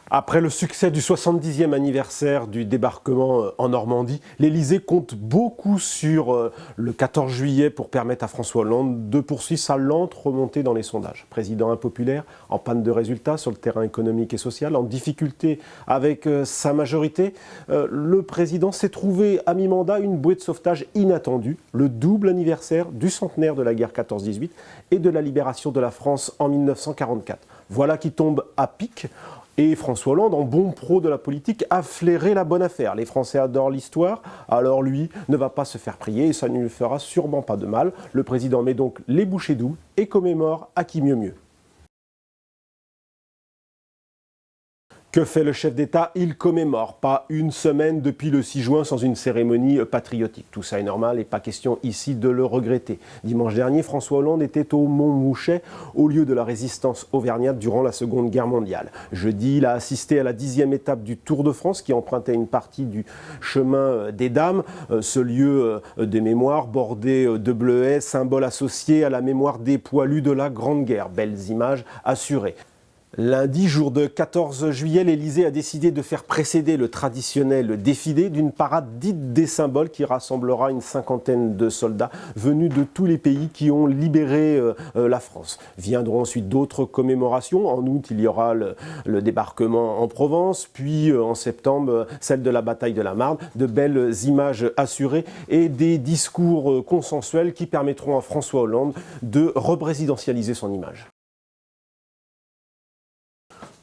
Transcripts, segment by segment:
Après le succès du 70e anniversaire du débarquement en Normandie, l'Élysée compte beaucoup sur le 14 juillet pour permettre à François Hollande de poursuivre sa lente remontée dans les sondages. Président impopulaire, en panne de résultats sur le terrain économique et social, en difficulté avec sa majorité, le président s'est trouvé à mi-mandat une bouée de sauvetage inattendue, le double anniversaire du centenaire de la guerre 14-18 et de la libération de la France en 1944. Voilà qui tombe à pic. Et François Hollande, en bon pro de la politique, a flairé la bonne affaire. Les Français adorent l'histoire, alors lui ne va pas se faire prier et ça ne lui fera sûrement pas de mal. Le président met donc les bouchées doubles et commémore à qui mieux mieux. Que fait le chef d'État? Il commémore. Pas une semaine depuis le 6 juin sans une cérémonie patriotique. Tout ça est normal et pas question ici de le regretter. Dimanche dernier, François Hollande était au Montmouchet, au lieu de la résistance auvergnate durant la Seconde Guerre mondiale. Jeudi, il a assisté à la 10e étape du Tour de France qui empruntait une partie du chemin des Dames, ce lieu des mémoires bordé de bleuets, symbole associé à la mémoire des poilus de la Grande Guerre. Belles images assurées. Lundi, jour de 14 juillet, l'Élysée a décidé de faire précéder le traditionnel défilé d'une parade dite des symboles qui rassemblera une cinquantaine de soldats venus de tous les pays qui ont libéré la France. Viendront ensuite d'autres commémorations. En août, il y aura le débarquement en Provence, puis en septembre, celle de la bataille de la Marne. De belles images assurées et des discours consensuels qui permettront à François Hollande de représidentialiser son image.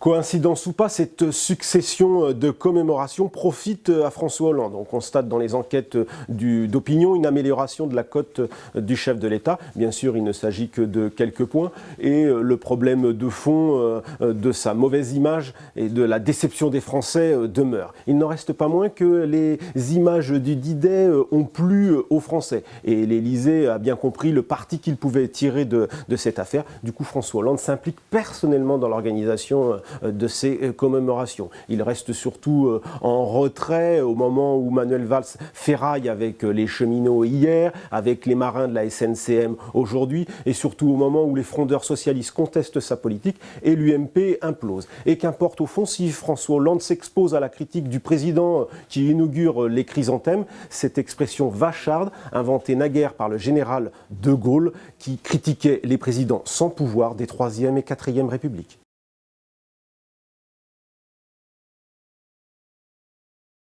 Coïncidence ou pas, cette succession de commémorations profite à François Hollande. On constate dans les enquêtes d'opinion une amélioration de la cote du chef de l'État. Bien sûr, il ne s'agit que de quelques points. Et le problème de fond de sa mauvaise image et de la déception des Français demeure. Il n'en reste pas moins que les images du D-Day ont plu aux Français. Et l'Élysée a bien compris le parti qu'il pouvait tirer de cette affaire. Du coup, François Hollande s'implique personnellement dans l'organisation de ces commémorations. Il reste surtout en retrait au moment où Manuel Valls ferraille avec les cheminots hier, avec les marins de la SNCM aujourd'hui, et surtout au moment où les frondeurs socialistes contestent sa politique et l'UMP implose. Et qu'importe au fond si François Hollande s'expose à la critique du président qui inaugure les chrysanthèmes, cette expression vacharde, inventée naguère par le général de Gaulle, qui critiquait les présidents sans pouvoir des 3e et 4e Républiques.